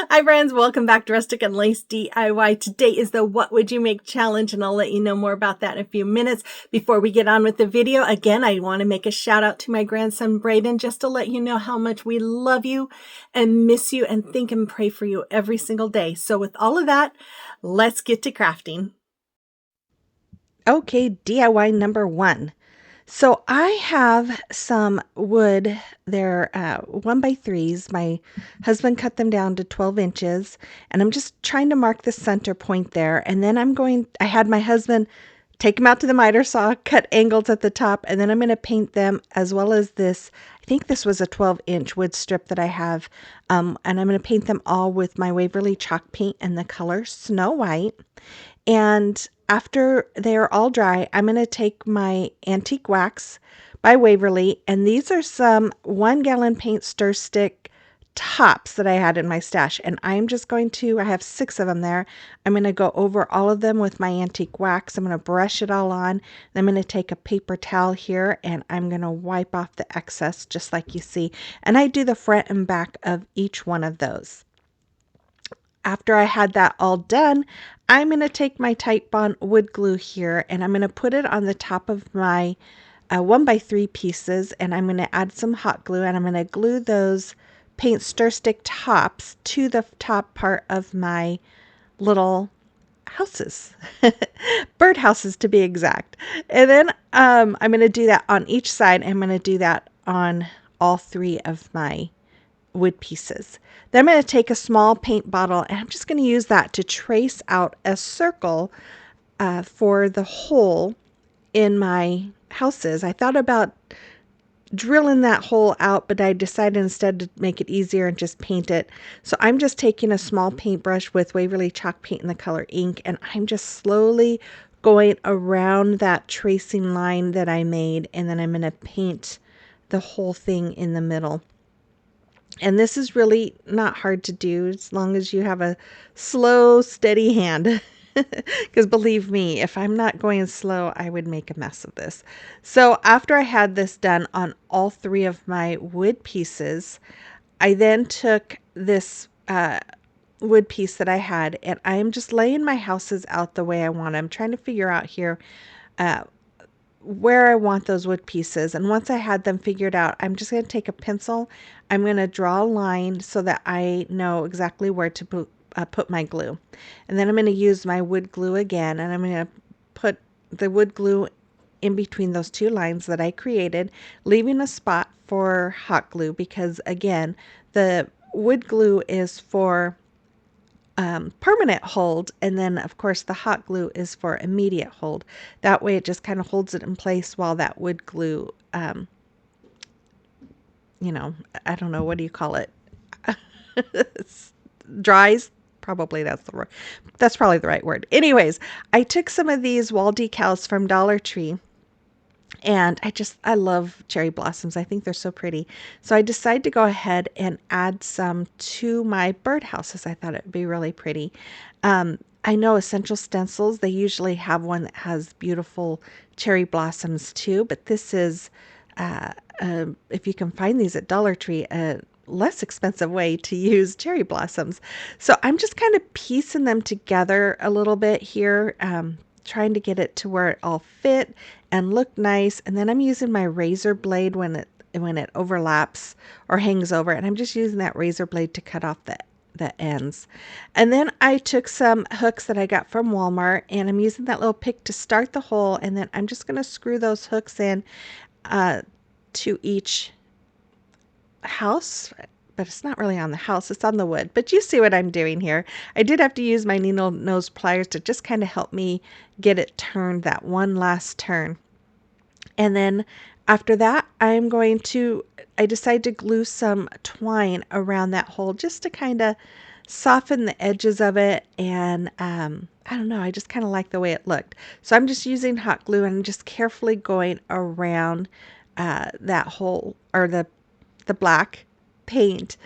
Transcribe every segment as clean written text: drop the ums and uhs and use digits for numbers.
Hi friends, welcome back to Rustic and Lace DIY. Today is the What Would You Make challenge, and I'll let you know more about that in a few minutes. Before we get on with the video, again, I want to make a shout out to my grandson Braden just to let you know how much we love you and miss you and think and pray for you every single day. So with all of that, let's get to crafting. Okay, DIY number one. So I have some wood. They're 1x3s. My husband cut them down to 12 inches, and I'm just trying to mark the center point there. And then I had my husband take them out to the miter saw, cut angles at the top, and then I'm going to paint them as well as this. I think this was a 12-inch wood strip that I have, and I'm going to paint them all with my Waverly chalk paint and the color Snow White. And after they're all dry, I'm going to take my antique wax by Waverly, and these are some 1 gallon paint stir stick tops that I had in my stash. And I'm just going to, I have 6 of them there. I'm going to go over all of them with my antique wax. I'm going to brush it all on. Then I'm going to take a paper towel here and I'm going to wipe off the excess just like you see. And I do the front and back of each one of those. After I had that all done, I'm going to take my Titebond wood glue here and I'm going to put it on the top of my 1x3 pieces, and I'm going to add some hot glue and I'm going to glue those paint stir stick tops to the top part of my little houses, birdhouses to be exact. And then I'm going to do that on each side. I'm going to do that on all 3 of my wood pieces. Then I'm going to take a small paint bottle and I'm just going to use that to trace out a circle for the hole in my houses. I thought about drilling that hole out, but I decided instead to make it easier and just paint it. So I'm just taking a small paintbrush with Waverly chalk paint in the color ink, and I'm just slowly going around that tracing line that I made, and then I'm going to paint the whole thing in the middle. And this is really not hard to do as long as you have a slow, steady hand. Because believe me, if I'm not going slow, I would make a mess of this. So after I had this done on all 3 of my wood pieces, I then took this wood piece that I had and I am just laying my houses out the way I want. I'm trying to figure out here uh, where I want those wood pieces. And once I had them figured out, I'm just going to take a pencil. I'm going to draw a line so that I know exactly where to put my glue. And then I'm going to use my wood glue again, and I'm going to put the wood glue in between those 2 lines that I created, leaving a spot for hot glue because, again, the wood glue is for permanent hold, and then of course the hot glue is for immediate hold. That way it just kind of holds it in place while that wood glue, you know, I don't know, what do you call it? Dries. Probably that's probably the right word. Anyways, I took some of these wall decals from Dollar Tree, and I love cherry blossoms. I think they're so pretty. So I decided to go ahead and add some to my birdhouses. I thought it would be really pretty. I know Essential Stencils, they usually have one that has beautiful cherry blossoms too, but this is, if you can find these at Dollar Tree, a less expensive way to use cherry blossoms. So I'm just kind of piecing them together a little bit here, trying to get it to where it all fit and look nice. And then I'm using my razor blade when it overlaps or hangs over, and I'm just using that razor blade to cut off the ends. And then I took some hooks that I got from Walmart, and I'm using that little pick to start the hole, and then I'm just going to screw those hooks in to each house, but it's not really on the house, it's on the wood. But you see what I'm doing here. I did have to use my needle nose pliers to just kind of help me get it turned that one last turn. And then after that, I decide to glue some twine around that hole just to kind of soften the edges of it. And I don't know, I just kind of like the way it looked. So I'm just using hot glue and I'm just carefully going around that hole, or the black paint.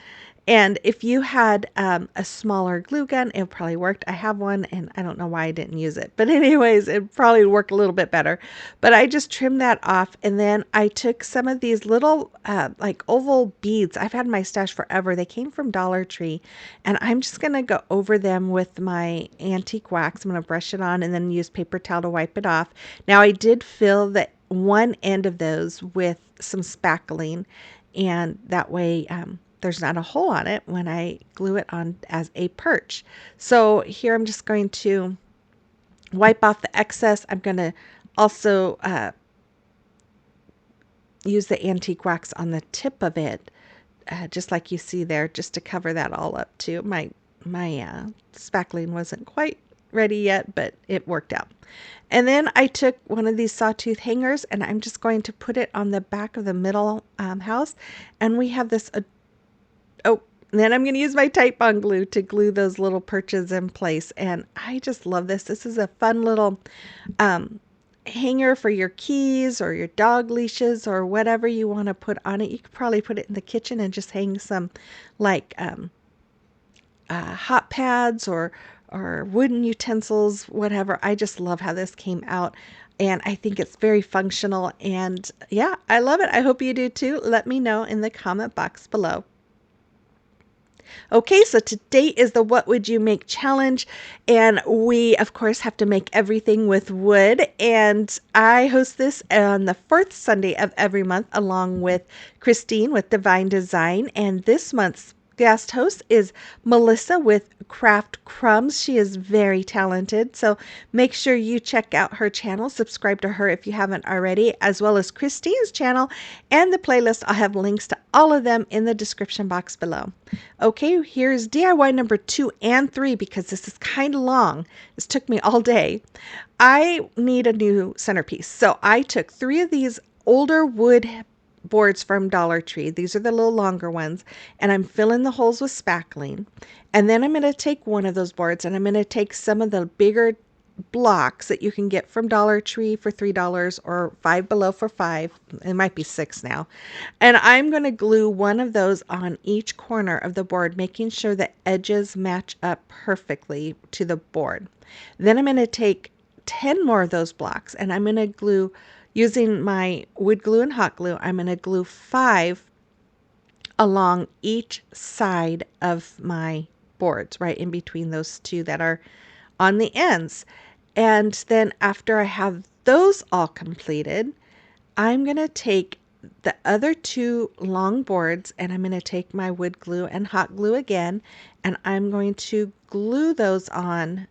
And if you had a smaller glue gun, it probably worked. I have one and I don't know why I didn't use it. But anyways, it probably worked a little bit better. But I just trimmed that off. And then I took some of these little like oval beads. I've had my stash forever. They came from Dollar Tree. And I'm just going to go over them with my antique wax. I'm going to brush it on and then use paper towel to wipe it off. Now I did fill the one end of those with some spackling. And that way there's not a hole on it when I glue it on as a perch. So here I'm just going to wipe off the excess. I'm going to also use the antique wax on the tip of it, just like you see there, just to cover that all up too. My spackling wasn't quite ready yet, but it worked out. And then I took one of these sawtooth hangers and I'm just going to put it on the back of the middle house. And we have this, then I'm going to use my Titebond glue to glue those little perches in place. And I just love this. This is a fun little hanger for your keys or your dog leashes or whatever you want to put on it. You could probably put it in the kitchen and just hang some like hot pads or wooden utensils, whatever. I just love how this came out. And I think it's very functional. And yeah, I love it. I hope you do too. Let me know in the comment box below. Okay, so today is the What Would You Make challenge, and we, of course, have to make everything with wood, and I host this on the fourth Sunday of every month along with Christine with Divine Design, and this month's guest host is Melissa with Craft Crumbs. She is very talented, so make sure you check out her channel, subscribe to her if you haven't already, as well as Christine's channel and the playlist. I'll have links to all of them in the description box below. Okay, here's DIY number 2 and 3 because this is kind of long. This took me all day. I need a new centerpiece, so I took 3 of these older wood boards from Dollar Tree. These are the little longer ones, and I'm filling the holes with spackling. And then I'm going to take one of those boards and I'm going to take some of the bigger blocks that you can get from Dollar Tree for $3 or Five Below for $5. It might be $6 now. And I'm going to glue one of those on each corner of the board, making sure the edges match up perfectly to the board. Then I'm going to take 10 more of those blocks and I'm going to glue using my wood glue and hot glue. I'm going to glue 5 along each side of my boards, right in between those 2 that are on the ends. And then after I have those all completed, I'm going to take the other 2 long boards and I'm going to take my wood glue and hot glue again, and I'm going to glue those on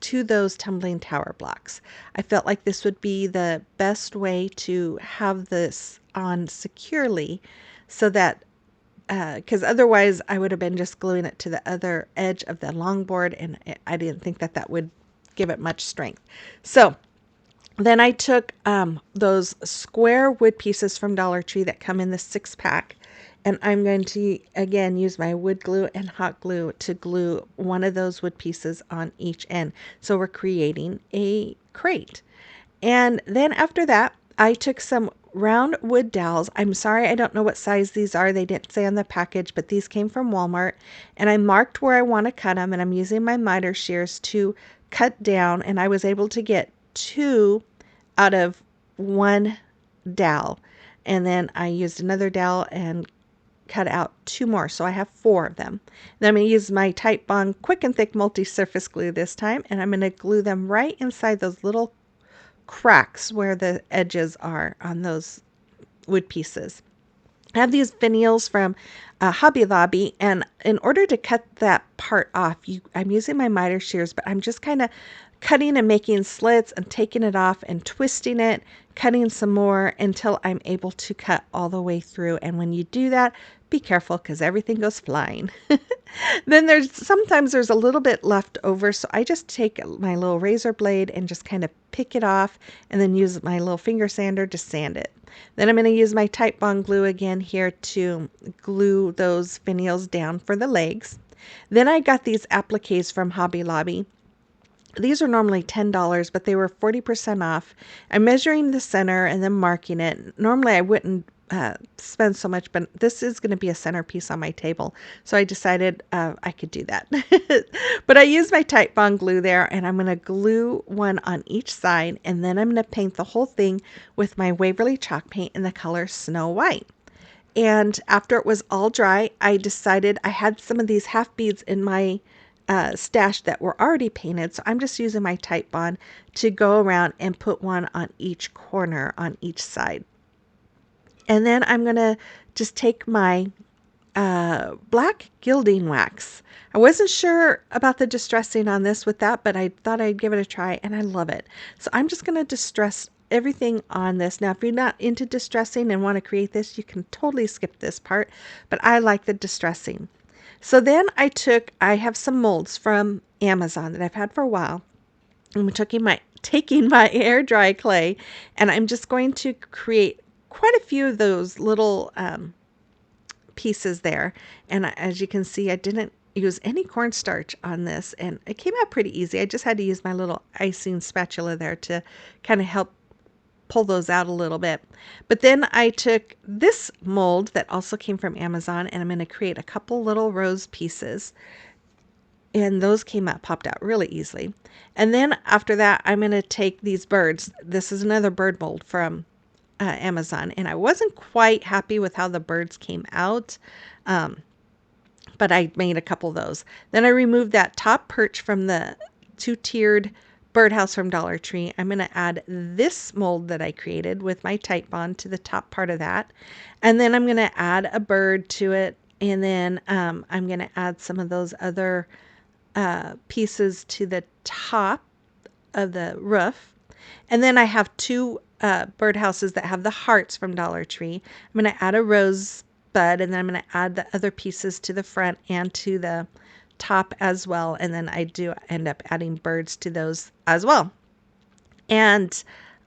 to those tumbling tower blocks. I felt like this would be the best way to have this on securely so that because otherwise I would have been just gluing it to the other edge of the longboard, and I didn't think that that would give it much strength. So then I took those square wood pieces from Dollar Tree that come in the 6-pack, and I'm going to again use my wood glue and hot glue to glue one of those wood pieces on each end. So we're creating a crate. And then after that, I took some round wood dowels. I'm sorry, I don't know what size these are. They didn't say on the package, but these came from Walmart. And I marked where I want to cut them, and I'm using my miter shears to cut down. And I was able to get 2 out of 1 dowel. And then I used another dowel and cut out 2 more. So I have 4 of them. Then I'm going to use my Titebond Quick and Thick Multi-Surface Glue this time. And I'm going to glue them right inside those little cracks where the edges are on those wood pieces. I have these finials from Hobby Lobby, and in order to cut that part off, I'm using my miter shears, but I'm just kind of cutting and making slits and taking it off and twisting it, cutting some more until I'm able to cut all the way through. And when you do that, be careful because everything goes flying. Then sometimes there's a little bit left over, so I just take my little razor blade and just kind of pick it off and then use my little finger sander to sand it. Then I'm going to use my Titebond glue again here to glue those finials down for the legs. Then I got these appliques from Hobby Lobby. These are normally $10, but they were 40% off. I'm measuring the center and then marking it. Normally I wouldn't spend so much, but this is going to be a centerpiece on my table. So I decided I could do that. But I used my Titebond glue there, and I'm going to glue one on each side, and then I'm going to paint the whole thing with my Waverly chalk paint in the color Snow White. And after it was all dry, I decided I had some of these half beads in my stash that were already painted. So I'm just using my Titebond to go around and put one on each corner on each side. And then I'm going to just take my black gilding wax. I wasn't sure about the distressing on this with that, but I thought I'd give it a try, and I love it. So I'm just going to distress everything on this. Now, if you're not into distressing and want to create this, you can totally skip this part, but I like the distressing. So then I have some molds from Amazon that I've had for a while. I'm taking my air dry clay, and I'm just going to create quite a few of those little pieces there. And as you can see, I didn't use any cornstarch on this, and it came out pretty easy. I just had to use my little icing spatula there to kind of help pull those out a little bit. But then I took this mold that also came from Amazon, and I'm going to create a couple little rose pieces. And those popped out really easily. And then after that, I'm going to take these birds. This is another bird mold from Amazon, and I wasn't quite happy with how the birds came out, but I made a couple of those. Then I removed that top perch from the two-tiered birdhouse from Dollar Tree. I'm going to add this mold that I created with my Titebond to the top part of that, and then I'm going to add a bird to it, and then I'm going to add some of those other pieces to the top of the roof. And then I have two birdhouses that have the hearts from Dollar Tree. I'm going to add a rose bud, and then I'm going to add the other pieces to the front and to the top as well. And then I do end up adding birds to those as well. And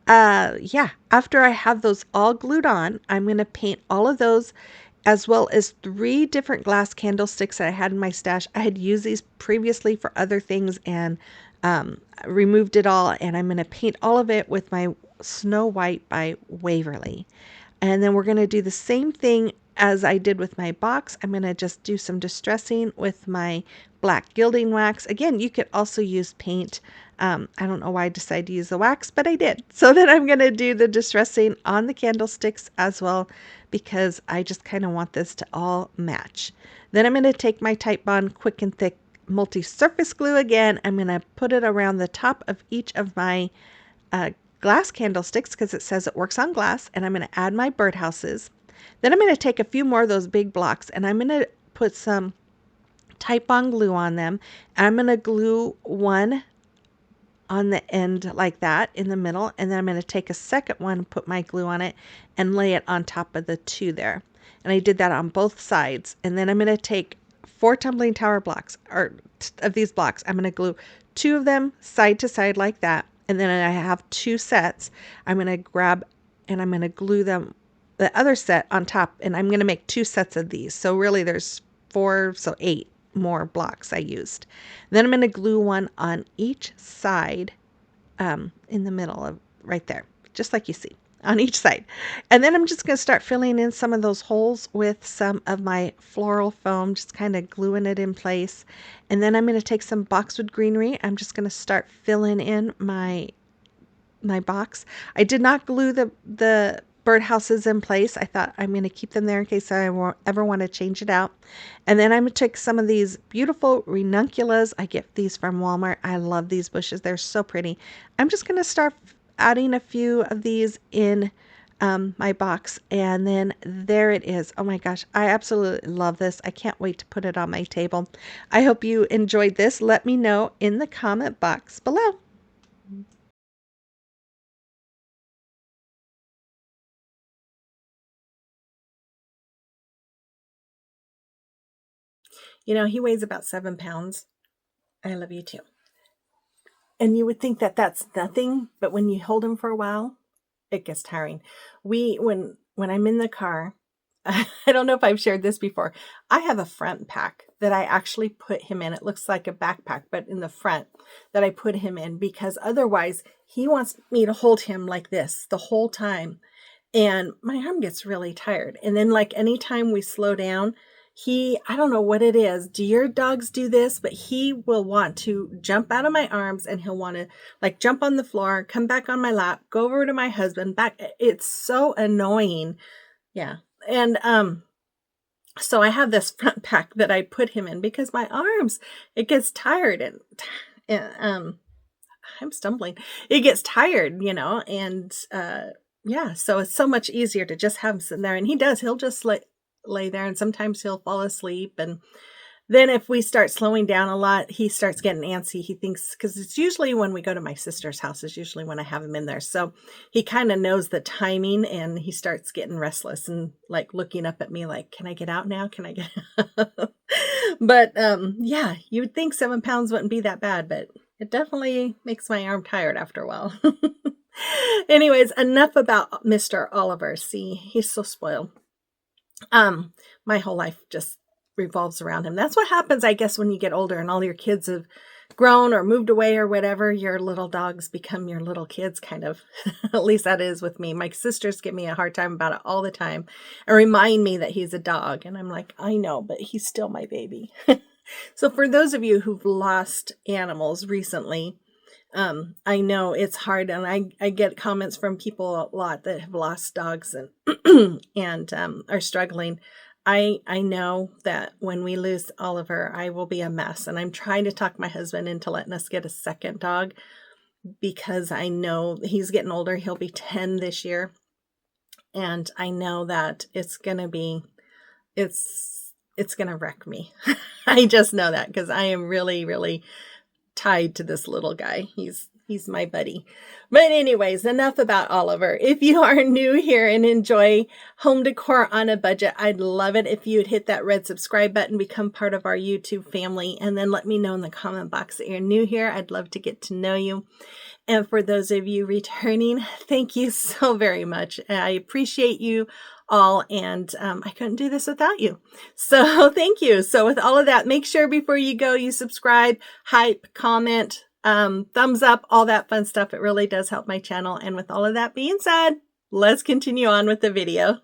yeah, after I have those all glued on, I'm going to paint all of those, as well as 3 different glass candlesticks that I had in my stash. I had used these previously for other things, and removed it all, and I'm going to paint all of it with my Snow White by Waverly. And then we're going to do the same thing as I did with my box. I'm going to just do some distressing with my black gilding wax. Again, you could also use paint. I don't know why I decided to use the wax, but I did. So then I'm going to do the distressing on the candlesticks as well, because I just kind of want this to all match. Then I'm going to take my Titebond Quick and Thick multi-surface glue again. I'm going to put it around the top of each of my glass candlesticks, because it says it works on glass, and I'm going to add my birdhouses. Then I'm going to take a few more of those big blocks, and I'm going to put some Titebond glue on them, and I'm going to glue one on the end like that in the middle, and then I'm going to take a second one, put my glue on it, and lay it on top of the 2 there. And I did that on both sides. And then I'm going to take 4 tumbling tower blocks, or of these blocks. I'm going to glue 2 of them side to side like that. And then I have 2 sets. I'm going to grab and I'm going to glue them, the other set on top, and I'm going to make 2 sets of these. So really there's 4, so 8 more blocks I used. Then I'm going to glue one on each side, in the middle of right there, just like you see on each side. And then I'm just going to start filling in some of those holes with some of my floral foam, just kind of gluing it in place. And then I'm going to take some boxwood greenery. I'm just going to start filling in my box. I did not glue the birdhouses in place. I thought I'm going to keep them there in case I ever want to change it out. And then I'm going to take some of these beautiful ranunculus. I get these from Walmart. I love these bushes. They're so pretty. I'm just going to start adding a few of these in my box, and then there it is. Oh my gosh, I absolutely love this. I can't wait to put it on my table. I hope you enjoyed this. Let me know in the comment box below. You know, he weighs about 7 pounds. I love you too. And you would think that that's nothing, but when you hold him for a while, it gets tiring. When I'm in the car, I don't know if I've shared this before. I have a front pack that I actually put him in. It looks like a backpack, but in the front that I put him in, because otherwise he wants me to hold him like this the whole time. and my arm gets really tired. And then like anytime we slow down, I don't know what it is. Do your dogs do this? But he will want to jump out of my arms, and he'll want to like jump on the floor, come back on my lap, go over to my husband, back. It's so annoying. Yeah. And so I have this front pack that I put him in because my arms, it gets tired, and I'm stumbling. It gets tired, and yeah, so it's so much easier to just have him sitting there, and he'll just lay there, and sometimes he'll fall asleep. And then if we start slowing down a lot, he starts getting antsy. He thinks, because it's usually when we go to my sister's house is usually when I have him in there. So he kind of knows the timing, and he starts getting restless and like looking up at me like, can I get out now? Can I get out? But yeah, you would think 7 pounds wouldn't be that bad, but it definitely makes my arm tired after a while. Anyways, enough about Mr. Oliver. See, he's so spoiled. My whole life just revolves around him. That's what happens, I guess, when you get older and all your kids have grown or moved away or whatever. Your little dogs become your little kids, kind of. At least that is with me. My sisters give me a hard time about it all the time and remind me that he's a dog. And I'm like, I know, but he's still my baby. So for those of you who've lost animals recently, I know it's hard, and I get comments from people a lot that have lost dogs and and are struggling. I know that when we lose Oliver, I will be a mess, and I'm trying to talk my husband into letting us get a second dog because I know he's getting older. He'll be 10 this year, and I know that it's gonna wreck me. I just know that because I am really, really tied to this little guy. He's my buddy. But anyways, enough about Oliver. If you are new here and enjoy home decor on a budget, I'd love it if you'd hit that red subscribe button, become part of our YouTube family, and then let me know in the comment box that you're new here. I'd love to get to know you. And for those of you returning, thank you so very much. I appreciate you all, and I couldn't do this without you. So thank you. So with all of that, make sure before you go, you subscribe, hype, comment, thumbs up, all that fun stuff. It really does help my channel. And with all of that being said, let's continue on with the video.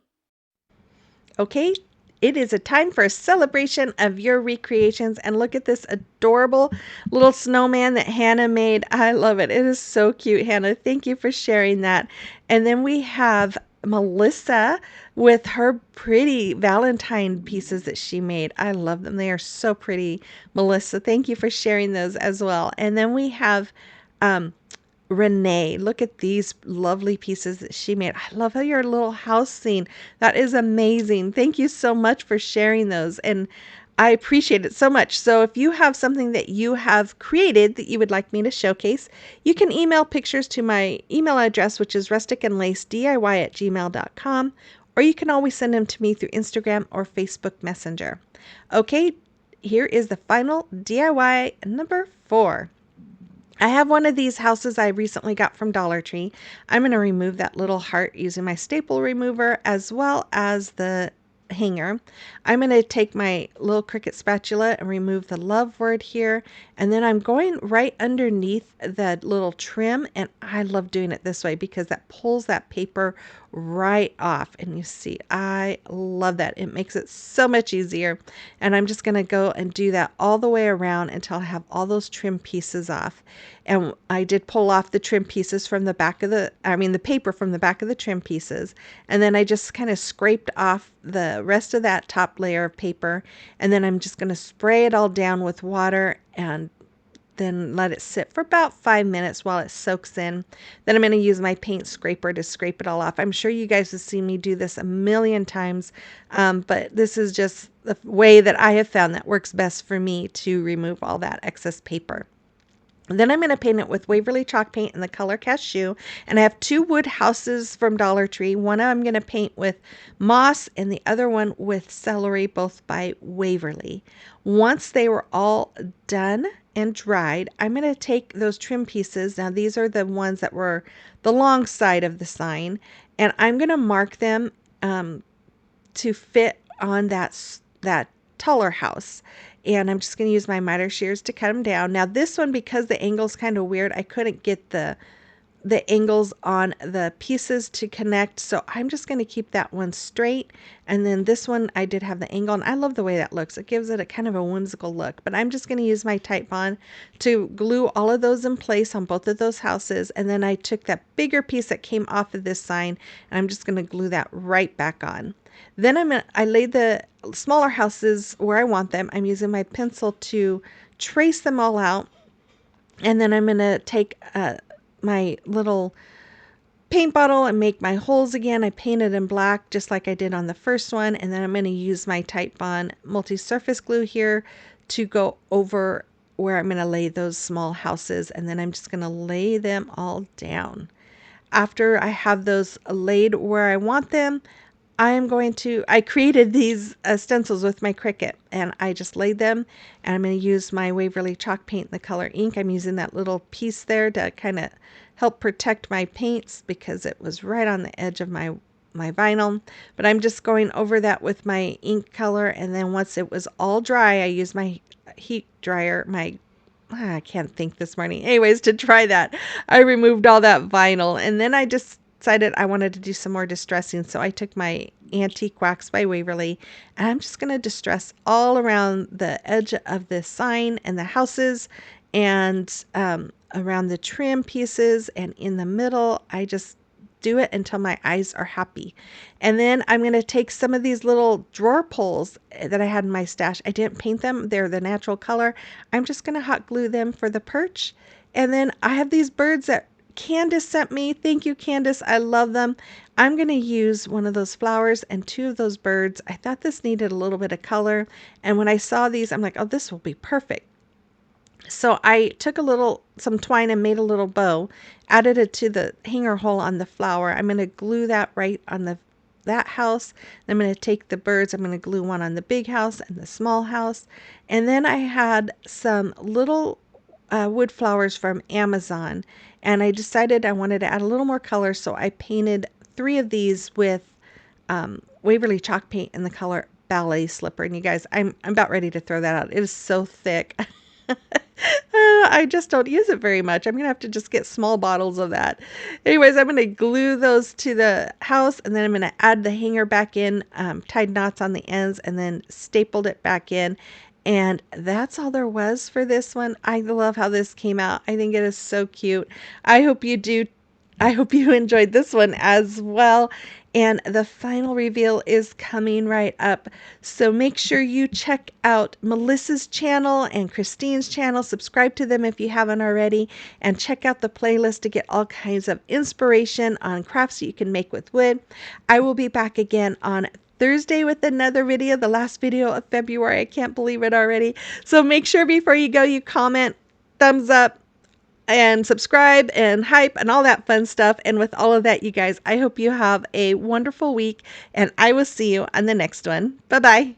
Okay, it is a time for a celebration of your recreations, and look at this adorable little snowman that Hannah made. I love it. It is so cute, Hannah. Thank you for sharing that. And then we have Melissa with her pretty Valentine pieces that she made. I love them. They are so pretty. Melissa, thank you for sharing those as well. And then we have Renee, look at these lovely pieces that she made. I love how your little house scene. That is amazing. Thank you so much for sharing those. And I appreciate it so much. So if you have something that you have created that you would like me to showcase, you can email pictures to my email address, which is rusticandlacediy@gmail.com, or you can always send them to me through Instagram or Facebook Messenger. Okay, here is the final DIY number 4. I have one of these houses I recently got from Dollar Tree. I'm going to remove that little heart using my staple remover as well as the hanger. I'm going to take my little Cricut spatula and remove the love word here, and then I'm going right underneath the little trim, and I love doing it this way because that pulls that paper right off, and you see, I love that. It makes it so much easier, and I'm just going to go and do that all the way around until I have all those trim pieces off. And I did pull off the trim pieces from the back of the paper from the back of the trim pieces, and then I just kind of scraped off the rest of that top layer of paper, and then I'm just going to spray it all down with water and then let it sit for about 5 minutes while it soaks in. Then I'm going to use my paint scraper to scrape it all off. I'm sure you guys have seen me do this a million times, but this is just the way that I have found that works best for me to remove all that excess paper. Then I'm going to paint it with Waverly chalk paint in the color Cashew. And I have 2 wood houses from Dollar Tree. One I'm going to paint with moss and the other one with celery, both by Waverly. Once they were all done and dried, I'm going to take those trim pieces. Now these are the ones that were the long side of the sign. And I'm going to mark them to fit on that taller house. And I'm just going to use my miter shears to cut them down. Now this one, because the angle's kind of weird, I couldn't get the the angles on the pieces to connect. So I'm just going to keep that one straight. And then this one, I did have the angle, and I love the way that looks. It gives it a kind of a whimsical look. But I'm just going to use my Tite Bond to glue all of those in place on both of those houses. And then I took that bigger piece that came off of this sign, and I'm just going to glue that right back on. Then I laid the smaller houses where I want them. I'm using my pencil to trace them all out. And then I'm going to take my little paint bottle and make my holes again. I painted in black just like I did on the first one. And then I'm going to use my Tite Bond multi-surface glue here to go over where I'm going to lay those small houses. And then I'm just going to lay them all down. After I have those laid where I want them, I created these stencils with my Cricut, and I just laid them, and I'm going to use my Waverly chalk paint in the color ink. I'm using that little piece there to kind of help protect my paints because it was right on the edge of my vinyl. But I'm just going over that with my ink color, and then once it was all dry, I used my heat dryer, I can't think this morning. Anyways, to try that, I removed all that vinyl, and then I just decided I wanted to do some more distressing. So I took my Antique Wax by Waverly, and I'm just going to distress all around the edge of the sign and the houses, and around the trim pieces, and in the middle. I just do it until my eyes are happy. And then I'm going to take some of these little drawer pulls that I had in my stash. I didn't paint them. They're the natural color. I'm just going to hot glue them for the perch. And then I have these birds that Candace sent me. Thank you, Candace. I love them. I'm going to use one of those flowers and two of those birds. I thought this needed a little bit of color. And when I saw these, I'm like, oh, this will be perfect. So I took some twine and made a little bow, added it to the hanger hole on the flower. I'm going to glue that right on that house. Then I'm going to take the birds. I'm going to glue one on the big house and the small house. And then I had some little wood flowers from Amazon, and I decided I wanted to add a little more color. So I painted 3 of these with Waverly chalk paint in the color Ballet Slipper. And you guys, I'm about ready to throw that out. It is so thick. I just don't use it very much. I'm going to have to just get small bottles of that. Anyways, I'm going to glue those to the house, and then I'm going to add the hanger back in, tied knots on the ends, and then stapled it back in. And that's all there was for this one. I love how this came out. I think it is so cute. I hope you do. I hope you enjoyed this one as well. And the final reveal is coming right up. So make sure you check out Melissa's channel and Christine's channel. Subscribe to them if you haven't already. And check out the playlist to get all kinds of inspiration on crafts that you can make with wood. I will be back again on Thursday with another video, the last video of February. I can't believe it already. So make sure before you go, you comment, thumbs up, and subscribe and hype and all that fun stuff. And with all of that, you guys, I hope you have a wonderful week, and I will see you on the next one. Bye-bye.